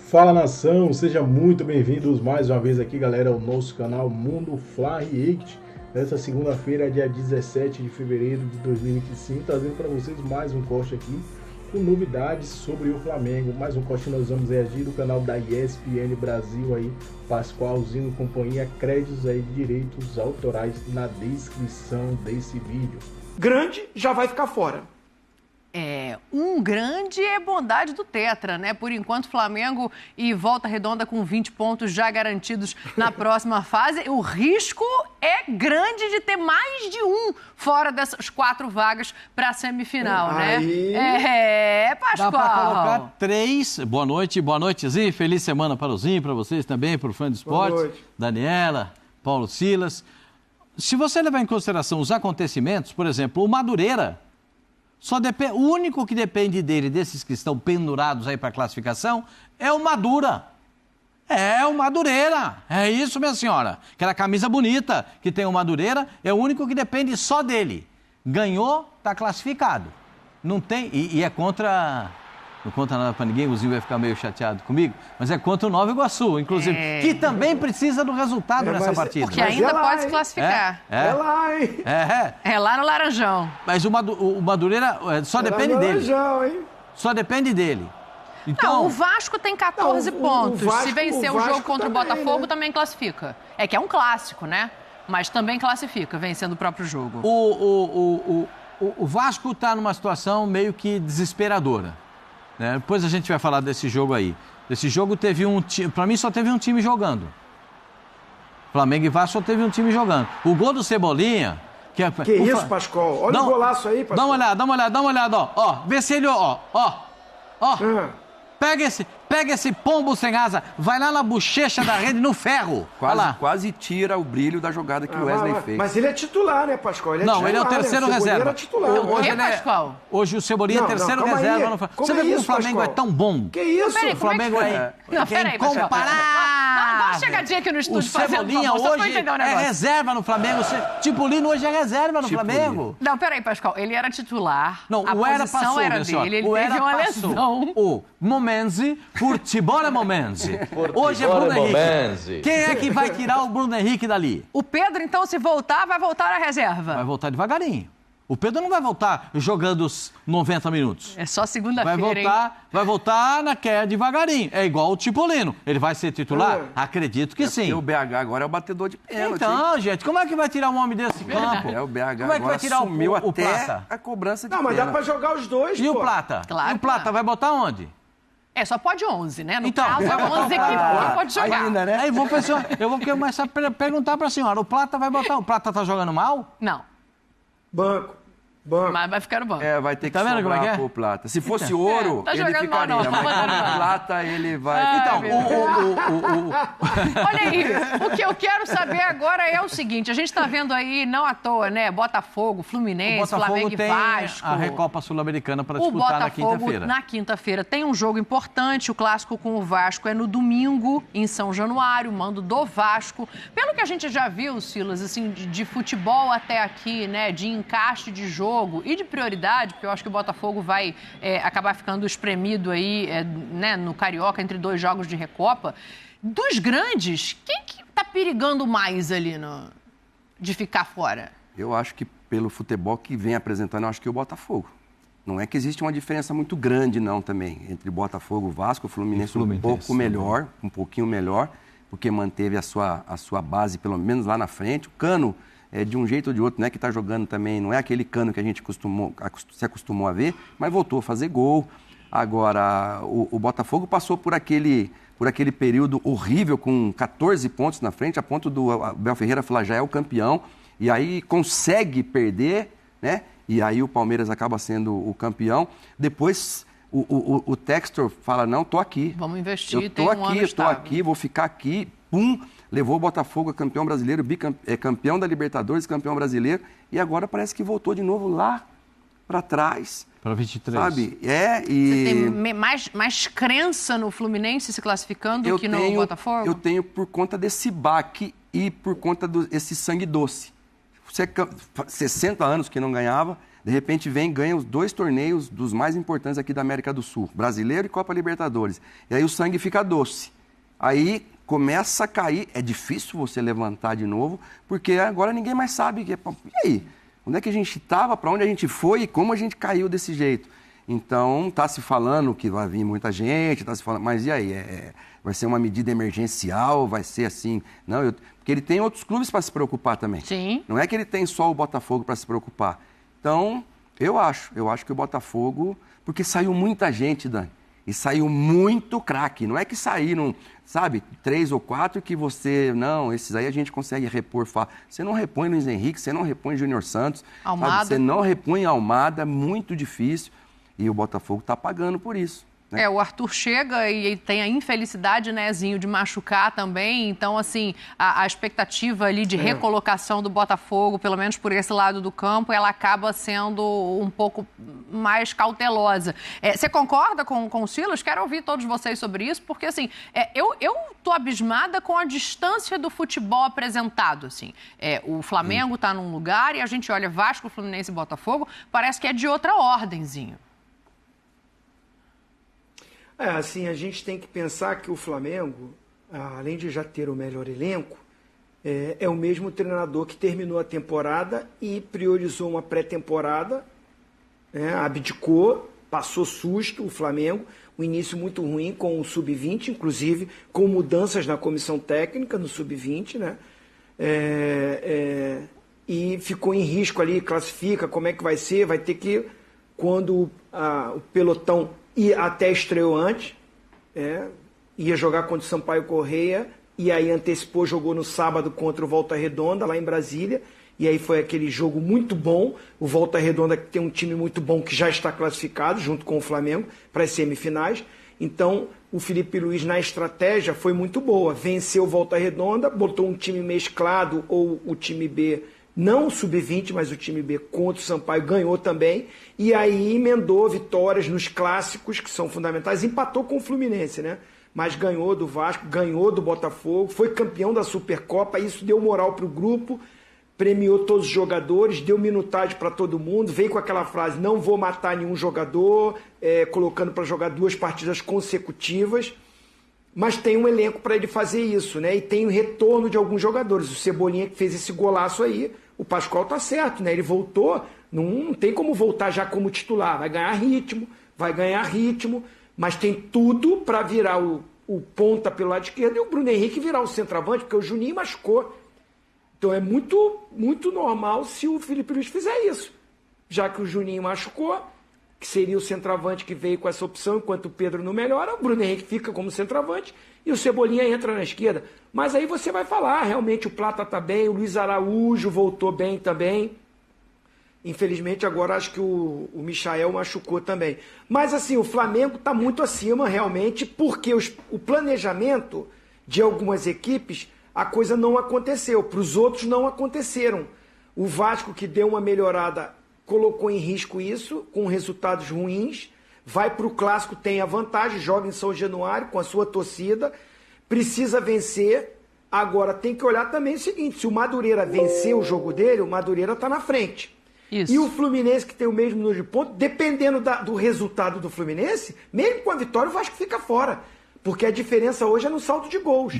Fala nação, sejam muito bem-vindos mais uma vez aqui, galera, ao nosso canal Mundo Fla React. Nessa segunda-feira, dia 17 de fevereiro de 2025, trazendo para vocês mais um corte aqui com novidades sobre o Flamengo. Mais um corte que nós vamos reagir do canal da ESPN Brasil aí, Pascoalzinho companhia, créditos aí de direitos autorais na descrição desse vídeo. Grande já vai ficar fora. Um grande é bondade do Tetra, né? Por enquanto, Flamengo e Volta Redonda com 20 pontos já garantidos na próxima fase. O risco é grande de ter mais de um fora dessas 4 vagas para a semifinal, né? Pascoal. Dá para colocar 3. Boa noite, Zinho. Feliz semana para o Zinho, para vocês também, para o fã do esporte. Daniela, Paulo Silas. Se você levar em consideração os acontecimentos, por exemplo, o Madureira... O único que depende dele, desses que estão pendurados aí para classificação, é o Madura. É o Madureira. É isso, minha senhora. Aquela camisa bonita que tem o Madureira, é o único que depende só dele. Ganhou, está classificado. Não tem... E é contra... Não conta nada para ninguém, o Zinho vai ficar meio chateado comigo, mas é contra o Nova Iguaçu, inclusive, que também precisa do resultado nessa partida. Porque ainda pode se classificar. É lá, hein? É lá no Laranjão. Mas o Madureira só depende dele. Laranjão, hein? Só depende dele. Então, não, o Vasco tem 14 pontos. Se vencer o jogo contra o Botafogo, né? Também classifica. É que é um clássico, né? Mas também classifica, vencendo o próprio jogo. O Vasco está numa situação meio que desesperadora. Né? Depois a gente vai falar desse jogo aí. Esse jogo teve um time... Para mim só teve um time jogando. Flamengo e Vasco só teve um time jogando. O gol do Cebolinha... Que isso, Pascoal? Olha o golaço aí, Pascoal. Dá uma olhada, ó. Vê se ele... Ó. Pega esse pombo sem asa, vai lá na bochecha da rede, no ferro. Quase tira o brilho da jogada que o Wesley fez. Mas ele é titular, né, Pascoal? Ele é o terceiro reserva. Pascoal? Hoje o Cebolinha é terceiro reserva. Você vê como o Flamengo é tão bom. Que isso? O Flamengo é incomparável. Dá uma chegadinha aqui no estúdio. O Cebolinha hoje é reserva no Flamengo. Tipulino hoje é reserva no Flamengo. Não, peraí, Pascoal. Ele era titular. Não, a posição era dele. Ele teve uma lesão. O Momenzi... Futebol é Momenzi. Hoje é Bruno Henrique. Quem é que vai tirar o Bruno Henrique dali? O Pedro, então, se voltar, vai voltar à reserva. Vai voltar devagarinho. O Pedro não vai voltar jogando os 90 minutos. É só segunda-feira, Vai voltar devagarinho. É igual o Tipulino. Ele vai ser titular? Acredito que sim. O BH agora é o batedor de pênalti. Então, gente, como é que vai tirar um homem desse campo? O BH como é que vai tirar o Plata? A cobrança de pênalti. Não, mas dá pra jogar os dois, E o Plata? Claro. E o Plata vai botar onde? Só pode 11, né? No então, caso, é 11 que pode jogar. Ainda, né? Aí eu vou começar a perguntar pra senhora, o Plata vai botar... O Plata tá jogando mal? Não. Banco. Mas vai ficar no banco. Vai ter que vendo sobrar pro Plata. Se fosse ouro, tá ele ficaria. Mal, não. Mas como Plata, ele vai... Olha aí, o que eu quero saber agora é o seguinte, a gente tá vendo aí, não à toa, né, Botafogo, Fluminense, Flamengo e Vasco. A Recopa Sul-Americana para disputar na quinta-feira. Na quinta-feira tem um jogo importante, o clássico com o Vasco é no domingo, em São Januário, mando do Vasco. Pelo que a gente já viu, Silas, assim, de futebol até aqui, né, de encaixe de jogo, e de prioridade, porque eu acho que o Botafogo vai acabar ficando espremido aí, né, no Carioca, entre 2 jogos de Recopa. Dos grandes, quem que tá perigando mais ali de ficar fora? Eu acho que pelo futebol que vem apresentando, eu acho que o Botafogo. Não é que existe uma diferença muito grande, não, também, entre Botafogo, Vasco, Fluminense um pouco melhor, um pouquinho melhor, porque manteve a sua base, pelo menos lá na frente. O Cano... de um jeito ou de outro, né, que está jogando também, não é aquele Cano que a gente se acostumou a ver, mas voltou a fazer gol. Agora, o Botafogo passou por aquele período horrível com 14 pontos na frente, a ponto do Abel Ferreira falar, já é o campeão, e aí consegue perder, né, e aí o Palmeiras acaba sendo o campeão. Depois, o Textor fala, não, tô aqui. Vamos investir, eu tô aqui, vou ficar aqui, pum... Levou o Botafogo a campeão brasileiro, campeão da Libertadores, campeão brasileiro, e agora parece que voltou de novo lá para trás. Para 23. Sabe? Você tem mais crença no Fluminense se classificando do que no Botafogo? Eu tenho por conta desse baque e por conta desse sangue doce. 60 anos que não ganhava, De repente vem, ganha os 2 torneios dos mais importantes aqui da América do Sul, Brasileiro e Copa Libertadores. E aí o sangue fica doce. Aí começa a cair, é difícil você levantar de novo, porque agora ninguém mais sabe. E aí? Onde é que a gente estava, para onde a gente foi e como a gente caiu desse jeito? Então, está se falando que vai vir muita gente, está se falando, mas e aí? Vai ser uma medida emergencial, vai ser assim? Não, porque ele tem outros clubes para se preocupar também. Sim. Não é que ele tem só o Botafogo para se preocupar. Então, eu acho que o Botafogo, porque saiu muita gente, Dani, e saiu muito craque. Não é que saíram, sabe, 3 ou 4 que você, não, esses aí a gente consegue repor. Você não repõe Luiz Henrique, você não repõe Júnior Santos, Almada. Sabe? Você não repõe Almada, muito difícil. E o Botafogo está pagando por isso. Né? O Arthur chega e tem a infelicidade, né, Zinho, de machucar também. Então, assim, a expectativa ali de recolocação do Botafogo, pelo menos por esse lado do campo, ela acaba sendo um pouco mais cautelosa. Você concorda com o Silas? Quero ouvir todos vocês sobre isso, porque, assim, eu tô abismada com a distância do futebol apresentado, assim. O Flamengo está num lugar e a gente olha Vasco, Fluminense e Botafogo, parece que é de outra ordenzinho. Assim, a gente tem que pensar que o Flamengo, além de já ter o melhor elenco, é o mesmo treinador que terminou a temporada e priorizou uma pré-temporada, abdicou, passou susto o Flamengo, um início muito ruim com o Sub-20, inclusive com mudanças na comissão técnica no Sub-20, né? E ficou em risco ali, classifica, como é que vai ser, vai ter que, quando o pelotão e até estreou antes, ia jogar contra o Sampaio Corrêa, e aí antecipou, jogou no sábado contra o Volta Redonda, lá em Brasília, e aí foi aquele jogo muito bom, o Volta Redonda que tem um time muito bom que já está classificado, junto com o Flamengo, para as semifinais. Então, o Felipe Luiz na estratégia foi muito boa, venceu o Volta Redonda, botou um time mesclado, ou o time B, não o Sub-20, mas o time B contra o Sampaio, ganhou também, e aí emendou vitórias nos clássicos, que são fundamentais, empatou com o Fluminense, né? Mas ganhou do Vasco, ganhou do Botafogo, foi campeão da Supercopa, isso deu moral para o grupo, premiou todos os jogadores, deu minutagem para todo mundo, veio com aquela frase, não vou matar nenhum jogador, colocando para jogar 2 partidas consecutivas, mas tem um elenco para ele fazer isso, né? E tem o retorno de alguns jogadores. O Cebolinha que fez esse golaço aí, o Pascoal tá certo, né? Ele voltou, não tem como voltar já como titular, vai ganhar ritmo, mas tem tudo para virar o ponta pelo lado esquerdo e o Bruno Henrique virar o centroavante, porque o Juninho machucou. Então é muito, muito normal se o Felipe Luiz fizer isso. Já que o Juninho machucou, que seria o centroavante que veio com essa opção, enquanto o Pedro não melhora, o Bruno Henrique fica como centroavante e o Cebolinha entra na esquerda. Mas aí você vai falar, realmente o Plata tá bem, o Luiz Araújo voltou bem também. Infelizmente agora acho que o Michael machucou também. Mas assim, o Flamengo está muito acima realmente, porque o planejamento de algumas equipes, a coisa não aconteceu, para os outros não aconteceram. O Vasco, que deu uma melhorada, colocou em risco isso, com resultados ruins, vai para o Clássico, tem a vantagem, joga em São Januário com a sua torcida, precisa vencer. Agora tem que olhar também o seguinte, se o Madureira vencer o jogo dele, o Madureira está na frente. Isso. E o Fluminense, que tem o mesmo número de pontos, dependendo do resultado do Fluminense, mesmo com a vitória, o Vasco fica fora, porque a diferença hoje é no saldo de gols.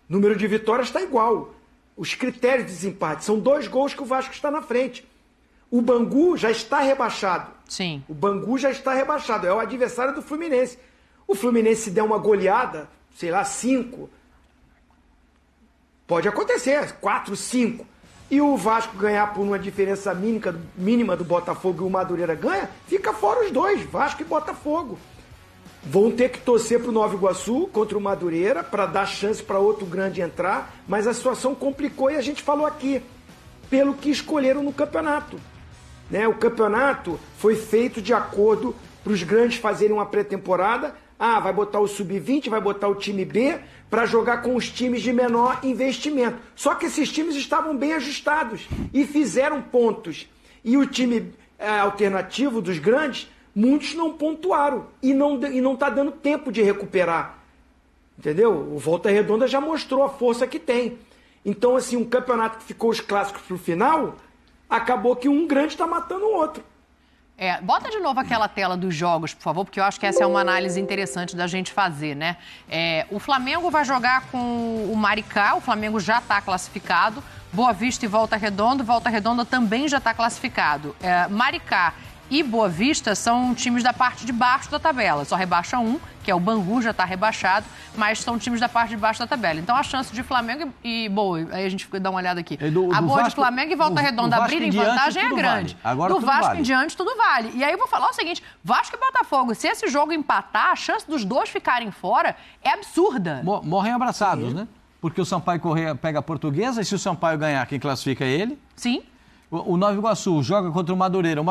Número de vitórias está igual. Os critérios de desempate são 2 gols que o Vasco está na frente. O Bangu já está rebaixado. Sim. O Bangu já está rebaixado. É o adversário do Fluminense. O Fluminense, se der uma goleada, sei lá, 5. Pode acontecer, 4, 5. E o Vasco ganhar por uma diferença mínima do Botafogo e o Madureira ganha, fica fora os dois, Vasco e Botafogo. Vão ter que torcer para o Nova Iguaçu contra o Madureira para dar chance para outro grande entrar, mas a situação complicou e a gente falou aqui, pelo que escolheram no campeonato. Né? O campeonato foi feito de acordo para os grandes fazerem uma pré-temporada. Vai botar o Sub-20, vai botar o time B para jogar com os times de menor investimento. Só que esses times estavam bem ajustados e fizeram pontos. E o time alternativo dos grandes, muitos não pontuaram e não está dando tempo de recuperar. Entendeu? O Volta Redonda já mostrou a força que tem. Então, assim, um campeonato que ficou os clássicos para o final, acabou que um grande está matando o outro. Bota de novo aquela tela dos jogos, por favor, porque eu acho que essa é uma análise interessante da gente fazer, né? O Flamengo vai jogar com o Maricá, o Flamengo já está classificado. Boa Vista e Volta Redonda também já está classificado. Maricá e Boa Vista são times da parte de baixo da tabela. Só rebaixa um, que é o Bangu, já está rebaixado, mas são times da parte de baixo da tabela. Então a chance de Flamengo e Boa, aí a gente dá uma olhada aqui. A Boa de Flamengo e Volta Redonda abrirem vantagem é grande. Agora do Vasco em diante, tudo vale. E aí eu vou falar o seguinte, Vasco e Botafogo, se esse jogo empatar, a chance dos dois ficarem fora é absurda. Morrem abraçados, né? Porque o Sampaio Corrêa pega a Portuguesa e se o Sampaio ganhar, quem classifica é ele. Sim. O Nova Iguaçu joga contra o Madureira.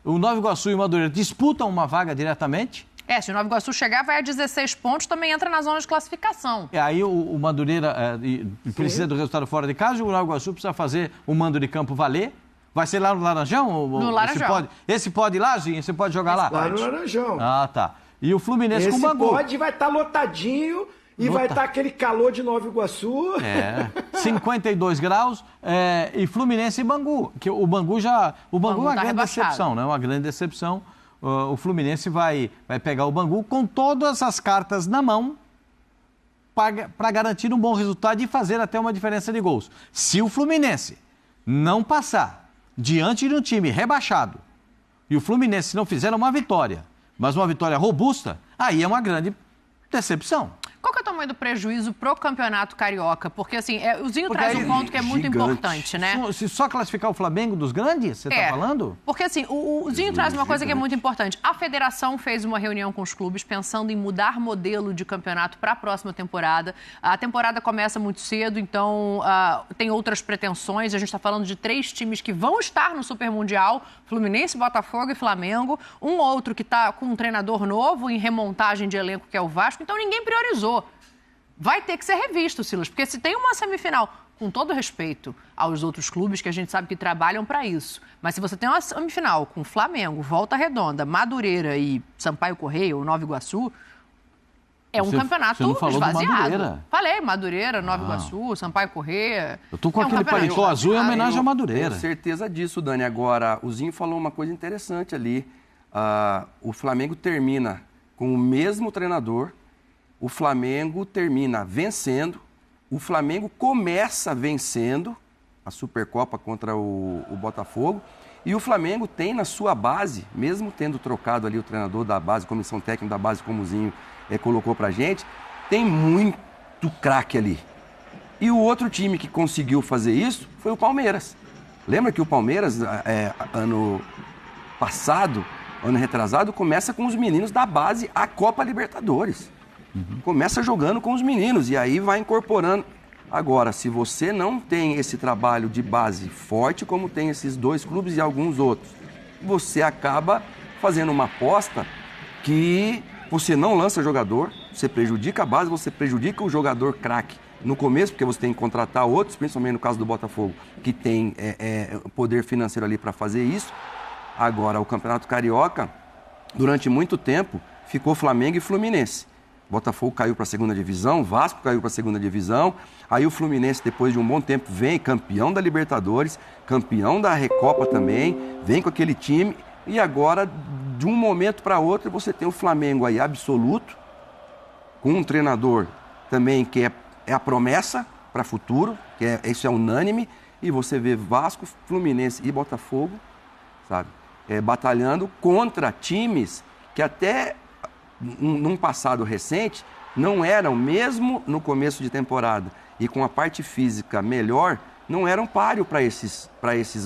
O Nova Iguaçu e o Madureira disputam uma vaga diretamente. Se o Nova Iguaçu chegar, vai a 16 pontos, também entra na zona de classificação. E aí o Madureira precisa do resultado fora de casa e o Nova Iguaçu precisa fazer o mando de campo valer. Vai ser lá no Laranjão? No Laranjão. Esse pode ir lá, Zinho? Você pode jogar lá? Lá no Laranjão. Ah, tá. E o Fluminense com o Bangu. Vai estar lotadinho. E vai estar aquele calor de Nova Iguaçu. 52 graus. E Fluminense e Bangu. Que o Bangu já... O Bangu é uma grande decepção, né? Uma grande decepção. O Fluminense vai pegar o Bangu com todas as cartas na mão para garantir um bom resultado e fazer até uma diferença de gols. Se o Fluminense não passar diante de um time rebaixado e o Fluminense não fizer uma vitória, mas uma vitória robusta, aí é uma grande decepção. Qual que é o tamanho do prejuízo pro Campeonato Carioca? Porque, assim, o Zinho traz um ponto que é muito importante, né? Se só classificar o Flamengo dos grandes, você está falando? Porque, assim, o Zinho traz uma coisa que é muito importante. A federação fez uma reunião com os clubes pensando em mudar modelo de campeonato para a próxima temporada. A temporada começa muito cedo, então tem outras pretensões. A gente está falando de 3 times que vão estar no Super Mundial, Fluminense, Botafogo e Flamengo. Um outro que está com um treinador novo em remontagem de elenco, que é o Vasco. Então, ninguém priorizou. Vai ter que ser revisto, Silas, porque se tem uma semifinal, com todo respeito aos outros clubes que a gente sabe que trabalham para isso, mas se você tem uma semifinal com Flamengo, Volta Redonda, Madureira e Sampaio Corrêa ou Nova Iguaçu, um campeonato esvaziado. Madureira. Falei, Madureira, Nova Iguaçu, Sampaio Corrêa. Eu tô com aquele paletó azul em homenagem à Madureira. Tenho certeza disso, Dani. Agora, o Zinho falou uma coisa interessante ali. O Flamengo termina com o mesmo treinador. O Flamengo termina vencendo, o Flamengo começa vencendo a Supercopa contra o Botafogo e o Flamengo tem na sua base, mesmo tendo trocado ali o treinador da base, comissão técnica da base, como o Zinho colocou pra gente, tem muito craque ali. E o outro time que conseguiu fazer isso foi o Palmeiras. Lembra que o Palmeiras, ano passado, ano retrasado, começa com os meninos da base a Copa Libertadores. Começa jogando com os meninos e aí vai incorporando. Agora, se você não tem esse trabalho de base forte, como tem esses 2 clubes e alguns outros, você acaba fazendo uma aposta que você não lança jogador, você prejudica a base, você prejudica o jogador craque no começo, porque você tem que contratar outros, principalmente no caso do Botafogo, que tem poder financeiro ali para fazer isso. Agora, o Campeonato Carioca, durante muito tempo, ficou Flamengo e Fluminense. Botafogo caiu para a segunda divisão, Vasco caiu para a segunda divisão, aí o Fluminense, depois de um bom tempo, vem campeão da Libertadores, campeão da Recopa também, vem com aquele time, e agora, de um momento para outro, você tem o Flamengo aí absoluto, com um treinador também que é a promessa para o futuro, isso é unânime, e você vê Vasco, Fluminense e Botafogo, sabe, batalhando contra times que até num passado recente, não eram, mesmo no começo de temporada e com a parte física melhor, não eram páreo para esses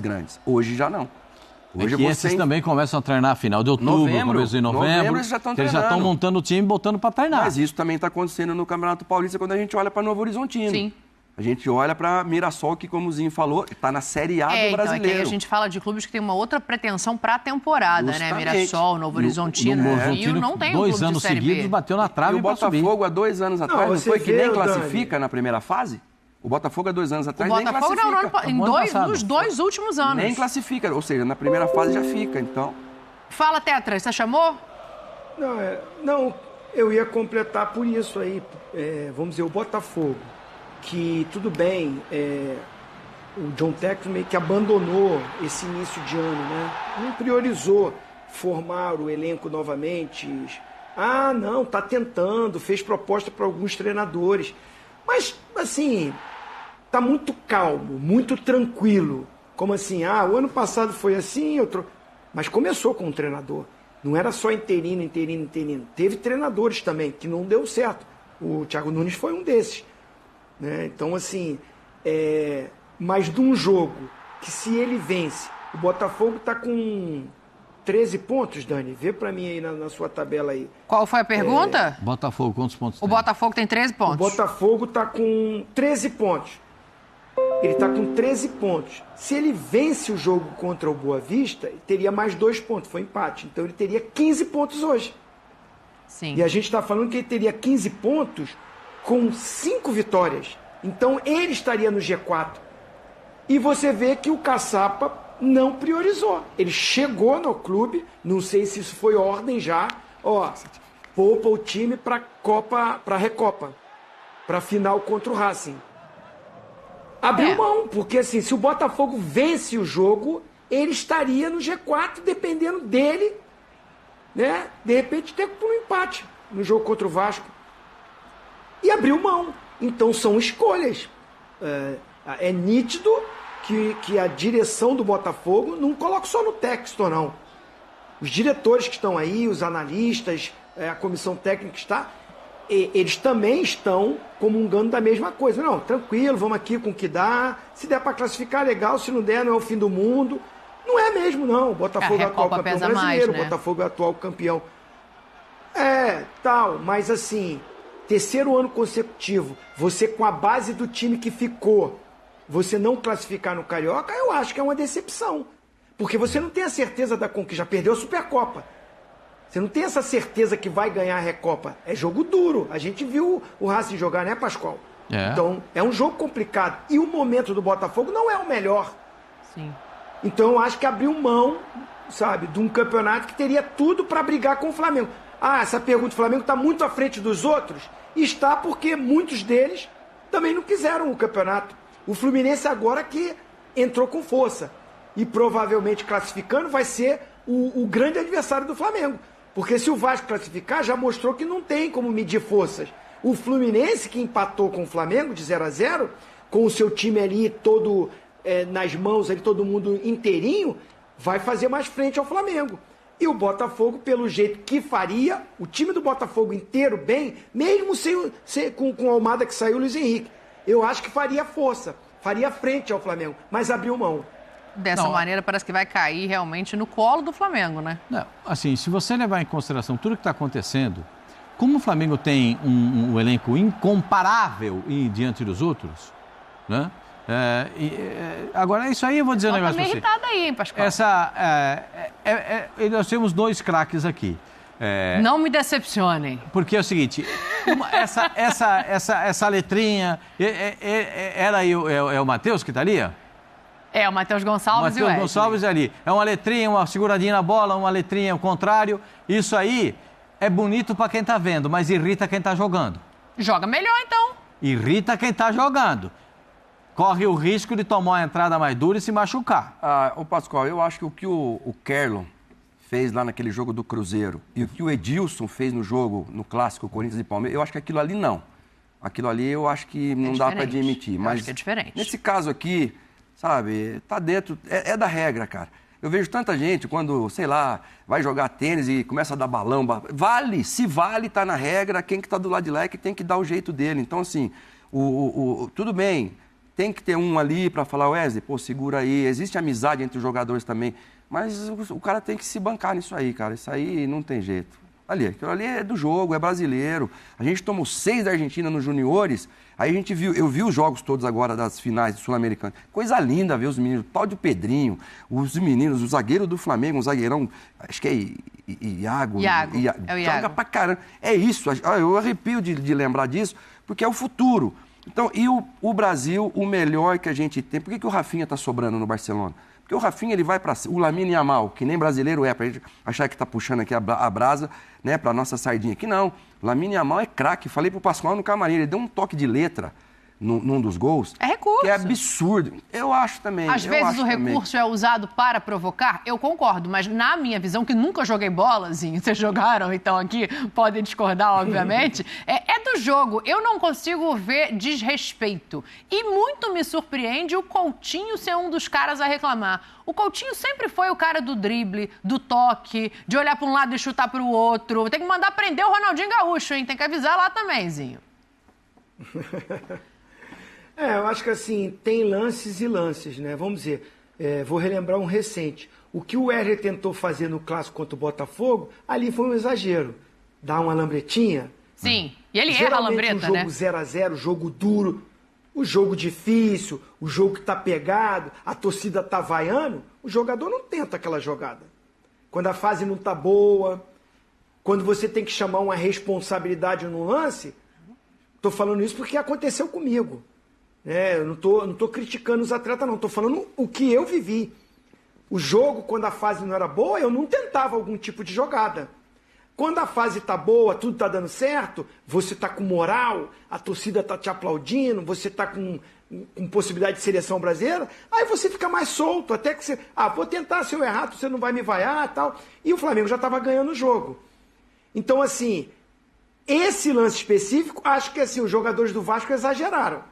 grandes. Hoje já não. Hoje esses também começam a treinar final de outubro, começo de novembro. Eles já estão montando o time e botando para treinar. Mas isso também está acontecendo no Campeonato Paulista quando a gente olha para Novo Horizontino. Sim. A gente olha para Mirassol, que, como o Zinho falou, está na Série A do Brasileiro. Então, a gente fala de clubes que têm uma outra pretensão para a temporada, justamente, né? Mirassol, Novo Horizontino, Rio não tem um clube 2 anos de Série seguidos, B. bateu na trave e o Botafogo, há 2 anos atrás, não foi que nem classifica na primeira fase? O Botafogo, há 2 anos atrás, nem classifica. Nos 2 últimos anos. Nem classifica, ou seja, na primeira fase já fica, então... Fala, Tetra, você chamou? Não, eu ia completar por isso aí, vamos dizer, o Botafogo, que tudo bem, o John Textor meio que abandonou esse início de ano, né? Não priorizou, formar o elenco novamente. Ah, não, tá tentando, fez proposta para alguns treinadores. Mas, assim, tá muito calmo, muito tranquilo. Como assim? Ah, o ano passado foi assim, mas começou com um treinador. Não era só interino. Teve treinadores também, que não deu certo. O Thiago Nunes foi um desses. Né? Então, assim, mas de um jogo que se ele vence, o Botafogo tá com 13 pontos, Dani. Vê pra mim aí na sua tabela aí. Qual foi a pergunta? Botafogo, quantos pontos tem? O Botafogo tem 13 pontos. O Botafogo tá com 13 pontos. Ele tá com 13 pontos. Se ele vence o jogo contra o Boa Vista, ele teria mais 2 pontos. Foi empate. Então ele teria 15 pontos hoje. Sim. E a gente está falando que ele teria 15 pontos com 5 vitórias. Então ele estaria no G4. E você vê que o Caçapa não priorizou. Ele chegou no clube, não sei se isso foi ordem já, poupa o time para Recopa, para final contra o Racing. Abriu mão, porque assim, se o Botafogo vence o jogo, ele estaria no G4, dependendo dele, né? De repente ter um empate no jogo contra o Vasco. E abriu mão. Então são escolhas. É nítido que a direção do Botafogo não coloca só no texto, não. Os diretores que estão aí, os analistas, a comissão técnica está, eles também estão comungando da mesma coisa. Não, tranquilo, vamos aqui com o que dá. Se der para classificar, legal. Se não der, não é o fim do mundo. Não é mesmo, não. O Botafogo é atual campeão brasileiro, o Botafogo é atual campeão. Tal, mas assim, terceiro ano consecutivo, você com a base do time que ficou, você não classificar no Carioca, eu acho que é uma decepção. Porque você não tem a certeza da conquista, já perdeu a Supercopa. Você não tem essa certeza que vai ganhar a Recopa. É jogo duro. A gente viu o Racing jogar, né, Pascoal? Então, é um jogo complicado. E o momento do Botafogo não é o melhor. Sim. Então, eu acho que abriu mão, sabe, de um campeonato que teria tudo para brigar com o Flamengo. Essa pergunta, o Flamengo está muito à frente dos outros? Está porque muitos deles também não quiseram o campeonato. O Fluminense agora que entrou com força. E provavelmente classificando vai ser o grande adversário do Flamengo. Porque se o Vasco classificar, já mostrou que não tem como medir forças. O Fluminense, que empatou com o Flamengo de 0-0, com o seu time ali todo nas mãos, ali, todo mundo inteirinho, vai fazer mais frente ao Flamengo. E o Botafogo, pelo jeito que faria, o time do Botafogo inteiro bem, mesmo com a Almada que saiu, o Luiz Henrique, eu acho que faria força, faria frente ao Flamengo, mas abriu mão. Dessa maneira, parece que vai cair realmente no colo do Flamengo, né? Não, assim, se você levar em consideração tudo que está acontecendo, como o Flamengo tem um elenco incomparável diante dos outros, né? Agora, isso aí eu vou dizer um negócio para você. Tá meio irritado aí, hein, Pascoal? Nós temos dois craques aqui. Não me decepcionem. Porque é o seguinte, essa letrinha, era aí o Matheus que está ali, ó? O Matheus Gonçalves e o Wesley. Matheus Gonçalves ali. É uma letrinha, uma seguradinha na bola, uma letrinha ao contrário. Isso aí é bonito para quem está vendo, mas irrita quem está jogando. Joga melhor, então. Irrita quem está jogando. Corre o risco de tomar uma entrada mais dura e se machucar. Ô Pascoal, eu acho que o que o Kerlon fez lá naquele jogo do Cruzeiro e o que o Edilson fez no jogo, no clássico Corinthians e Palmeiras, eu acho que aquilo ali não. Aquilo ali eu acho que não dá para admitir. Mas acho que é diferente. Nesse caso aqui, sabe, tá dentro, é da regra, cara. Eu vejo tanta gente quando, sei lá, vai jogar tênis e começa a dar balão. Se vale, tá na regra, quem que tá do lado de lá é que tem que dar o jeito dele. Então, assim, tudo bem, tem que ter um ali para falar, Wesley, pô, segura aí. Existe amizade entre os jogadores também, mas o cara tem que se bancar nisso aí, cara. Isso aí não tem jeito. Aquilo ali é do jogo, é brasileiro. A gente tomou 6 da Argentina nos juniores. Aí a gente eu vi os jogos todos agora das finais do Sul-Americano. Coisa linda ver os meninos, o tal de Pedrinho, os meninos, o zagueiro do Flamengo, um zagueirão, acho que é Iago. É o Iago. Joga pra caramba. É isso, eu arrepio de lembrar disso, porque é o futuro. Então, e o Brasil, o melhor que a gente tem, por que o Rafinha tá sobrando no Barcelona? Porque o Rafinha, ele vai para o Lamine Yamal, que nem brasileiro pra gente achar que tá puxando aqui a brasa, né, pra nossa sardinha aqui, não. O Lamine Yamal é craque, falei pro Pascoal no camarim, ele deu um toque de letra num dos gols. É recurso. Que é absurdo. Eu acho também. Às vezes o recurso é usado para provocar, eu concordo, mas na minha visão, que nunca joguei bolazinho, vocês jogaram, então aqui podem discordar, obviamente, é do jogo. Eu não consigo ver desrespeito. E muito me surpreende o Coutinho ser um dos caras a reclamar. O Coutinho sempre foi o cara do drible, do toque, de olhar para um lado e chutar para o outro. Tem que mandar prender o Ronaldinho Gaúcho, hein? Tem que avisar lá também, Zinho. Eu acho que assim, tem lances e lances, né? Vamos dizer, vou relembrar um recente. O que o Wesley tentou fazer no clássico contra o Botafogo, ali foi um exagero. Dar uma lambretinha. Sim, e ele erra a lambreta, né? Um jogo 0-0, jogo duro, o jogo difícil, o jogo que tá pegado, a torcida tá vaiando, o jogador não tenta aquela jogada. Quando a fase não tá boa, quando você tem que chamar uma responsabilidade no lance, tô falando isso porque aconteceu comigo. Eu não tô criticando os atletas, não. Tô falando o que eu vivi. O jogo, quando a fase não era boa, eu não tentava algum tipo de jogada. Quando a fase tá boa, tudo tá dando certo, você tá com moral, a torcida tá te aplaudindo, você tá com possibilidade de seleção brasileira, aí você fica mais solto, até que você... vou tentar, se eu errar, você não vai me vaiar e tal. E o Flamengo já tava ganhando o jogo. Então, assim, esse lance específico, acho que assim, os jogadores do Vasco exageraram.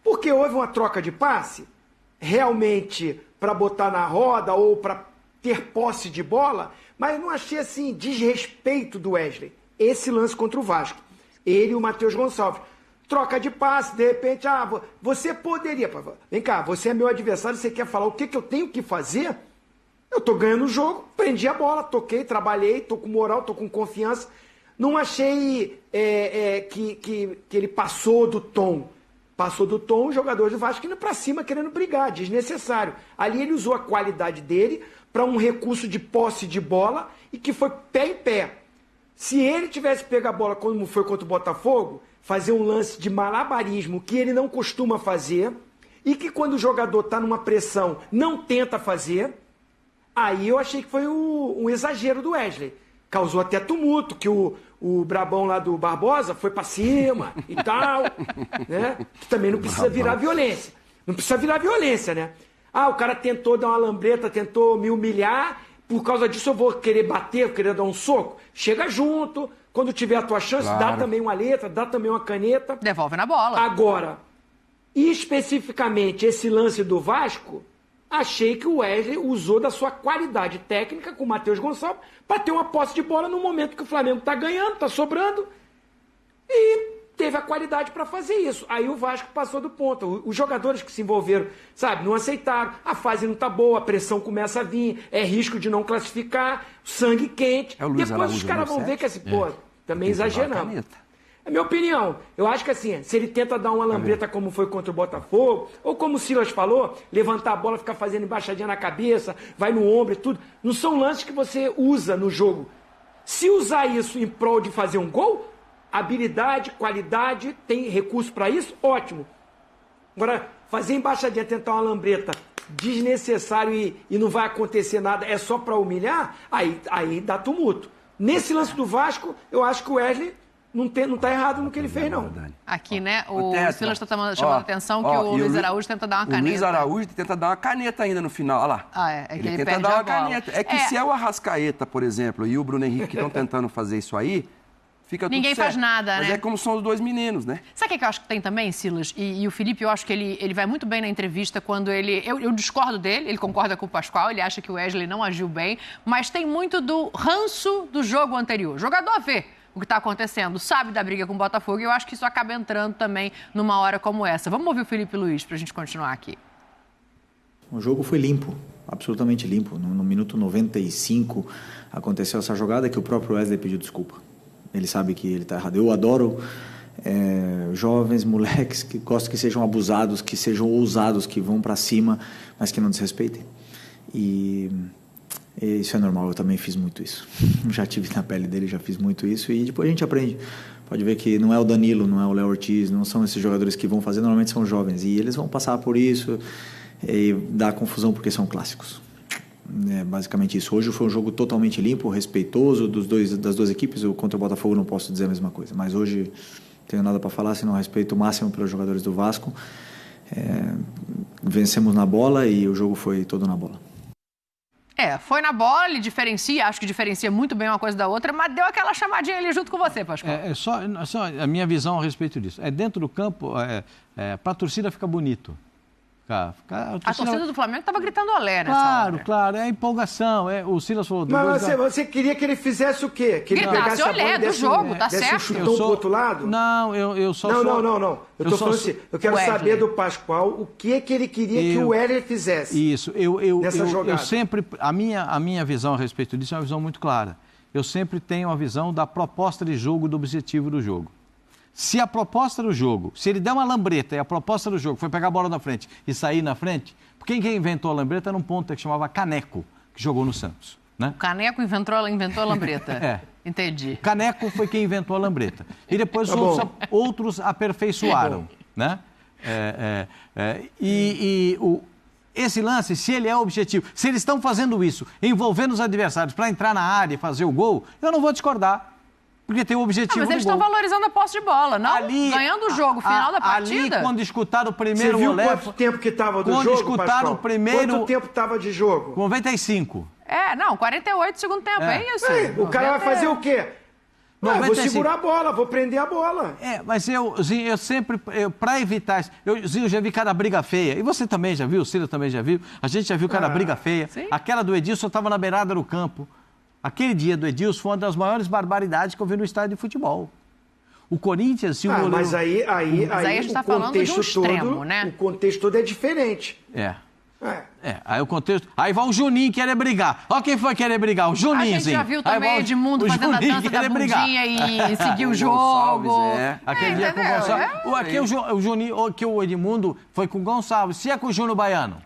Porque houve uma troca de passe, realmente para botar na roda ou para ter posse de bola, mas não achei assim desrespeito do Wesley. Esse lance contra o Vasco. Ele e o Matheus Gonçalves. Troca de passe, de repente, você poderia... Vem cá, você é meu adversário, você quer falar o que eu tenho que fazer? Eu tô ganhando o jogo, prendi a bola, toquei, trabalhei, tô com moral, tô com confiança. Não achei que ele passou do tom. Passou do tom, os jogadores do Vasco indo pra cima querendo brigar, desnecessário. Ali ele usou a qualidade dele para um recurso de posse de bola e que foi pé em pé. Se ele tivesse pego a bola como foi contra o Botafogo, fazer um lance de malabarismo que ele não costuma fazer e que quando o jogador está numa pressão não tenta fazer, aí eu achei que foi um exagero do Wesley. Causou até tumulto, que o brabão lá do Barbosa foi pra cima e tal, né? Que também não precisa virar violência. Não precisa virar violência, né? O cara tentou dar uma lambreta, tentou me humilhar, por causa disso eu vou querer bater, vou querer dar um soco. Chega junto, quando tiver a tua chance, dá também uma letra, dá também uma caneta. Devolve na bola. Agora, especificamente esse lance do Vasco... Achei que o Wesley usou da sua qualidade técnica com o Matheus Gonçalves para ter uma posse de bola no momento que o Flamengo está ganhando, está sobrando, e teve a qualidade para fazer isso. Aí o Vasco passou do ponto. Os jogadores que se envolveram, não aceitaram. A fase não está boa, a pressão começa a vir, é risco de não classificar, sangue quente. Depois os caras vão ver que também exageramos. É minha opinião. Eu acho que assim, se ele tenta dar uma lambreta como foi contra o Botafogo, ou como o Silas falou, levantar a bola, ficar fazendo embaixadinha na cabeça, vai no ombro e tudo, não são lances que você usa no jogo. Se usar isso em prol de fazer um gol, habilidade, qualidade, tem recurso para isso, ótimo. Agora, fazer embaixadinha, tentar uma lambreta desnecessário e não vai acontecer nada, é só para humilhar, aí dá tumulto. Nesse lance do Vasco, eu acho que o Wesley não tá errado no que ele fez, não. Aqui, né, o Silas está chamando a atenção que o Luiz Araújo tenta dar uma caneta. O Luiz Araújo tenta dar uma caneta ainda no final, olha lá. É que ele tenta perde dar a uma bola. caneta. É que se é o Arrascaeta, por exemplo, e o Bruno Henrique que estão tentando fazer isso aí, fica tudo certo. Ninguém faz nada, Mas né? é como são os dois meninos, né? Sabe o que eu acho que tem também, Silas? E o Felipe, eu acho que ele vai muito bem na entrevista quando ele... Eu discordo dele, ele concorda com o Pascoal, ele acha que o Wesley não agiu bem, mas tem muito do ranço do jogo anterior. O jogador vê o que está acontecendo, sabe da briga com o Botafogo, e eu acho que isso acaba entrando também numa hora como essa. Vamos ouvir o Felipe Luiz para a gente continuar aqui. O jogo foi limpo, absolutamente limpo. No minuto 95 aconteceu essa jogada que o próprio Wesley pediu desculpa. Ele sabe que ele está errado. Eu adoro jovens, moleques que gostam que sejam abusados, que sejam ousados, que vão para cima, mas que não desrespeitem. E isso é normal, eu também fiz muito isso. Já tive na pele dele, já fiz muito isso e depois a gente aprende. Pode ver que não é o Danilo, não é o Léo Ortiz, não são esses jogadores que vão fazer, normalmente são jovens e eles vão passar por isso e dá confusão porque são clássicos. É basicamente isso. Hoje foi um jogo totalmente limpo, respeitoso das duas equipes. Eu contra o Botafogo não posso dizer a mesma coisa, mas hoje tenho nada para falar, senão respeito máximo pelos jogadores do Vasco. Vencemos na bola e o jogo foi todo na bola. Foi na bola, ele diferencia, acho que diferencia muito bem uma coisa da outra, mas deu aquela chamadinha ali junto com você, Pascoal. Só a minha visão a respeito disso. Dentro do campo, para a torcida fica bonito. A torcida do Flamengo estava gritando olé nessa hora. Claro, é empolgação. O Silas falou... Mas você queria que ele fizesse o quê? Que ele gritasse olé do jogo, tá certo? Chutão pro outro lado? Não, eu só... Não. Eu tô falando assim, eu quero saber do Pascoal o que ele queria que o Wesley fizesse. Isso, nessa jogada. Eu sempre... A minha visão a respeito disso é uma visão muito clara. Eu sempre tenho a visão da proposta de jogo, do objetivo do jogo. Se a proposta do jogo, se ele der uma lambreta e a proposta do jogo foi pegar a bola na frente e sair na frente, porque quem inventou a lambreta era um ponta que chamava Caneco, que jogou no Santos. Né? O Caneco inventou a lambreta. Entendi. Caneco foi quem inventou a lambreta. E depois outros aperfeiçoaram. Né? Esse lance, se ele é objetivo, se eles estão fazendo isso, envolvendo os adversários para entrar na área e fazer o gol, eu não vou discordar. Porque tem o objetivo mas eles estão valorizando a posse de bola, não? Ganhando o jogo, final da partida. Ali, quando escutaram o primeiro Você viu olé... quanto tempo que estava do jogo, Pascoal? Quanto tempo estava de jogo? 95. 48 segundo tempo, é isso. O cara vai fazer o quê? Vou segurar a bola, vou prender a bola. Mas eu sempre, para evitar isso, eu já vi cada briga feia. E você também já viu, o Ciro também já viu. A gente já viu cada briga feia. Sim. Aquela do Edilson estava na beirada do campo. Aquele dia do Edilson foi uma das maiores barbaridades que eu vi no estádio de futebol. O Corinthians... Mas aí a gente está falando de um extremo, né? O contexto todo é diferente. Aí o contexto... Aí vai o Juninho querer brigar. Olha quem foi querer brigar, o Juninho. A gente já viu também Edmundo fazendo a dança da bundinha e seguir o jogo. Aquele dia com o Gonçalves. Aqui o Juninho, aqui o Edmundo foi com o Gonçalves. Se é com o Júnior Baiano...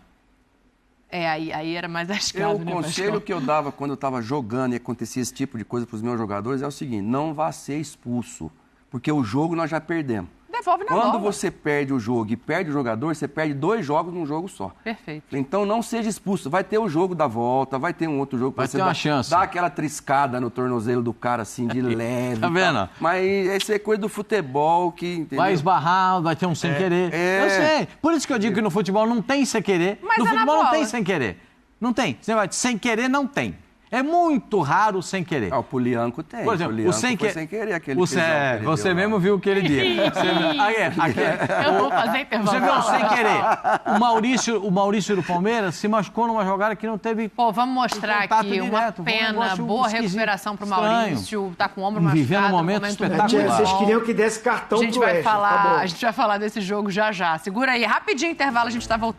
Aí era mais arriscado, né, O conselho que eu dava quando eu estava jogando e acontecia esse tipo de coisa para os meus jogadores é o seguinte: não vá ser expulso, porque o jogo nós já perdemos. Devolve na Quando bola. você perde o jogo e perde o jogador, você perde 2 jogos num jogo só. Perfeito. Então não seja expulso. Vai ter o jogo da volta, vai ter um outro jogo. Vai ter uma chance. Dá aquela triscada no tornozelo do cara assim, de leve. Tá vendo? Mas isso é coisa do futebol que... Entendeu? Vai esbarrar, vai ter um sem querer. Eu sei. Por isso que eu digo que no futebol não tem sem querer. Mas no futebol não tem bola. sem querer. Não tem. Sem querer não tem. É muito raro o sem querer. O Pulianco tem. Por exemplo, o sem querer aquele você mesmo viu o que ele disse. Eu vou fazer intervalo. Você viu o sem querer. O Maurício do Palmeiras se machucou numa jogada que não teve... Vamos mostrar aqui uma pena, boa recuperação para o Maurício. Tá com o ombro machucado. Vivendo um momento espetacular. Vocês queriam que desse cartão pro Wesley. A gente vai falar desse jogo já. Segura aí, rapidinho intervalo, a gente tá voltando.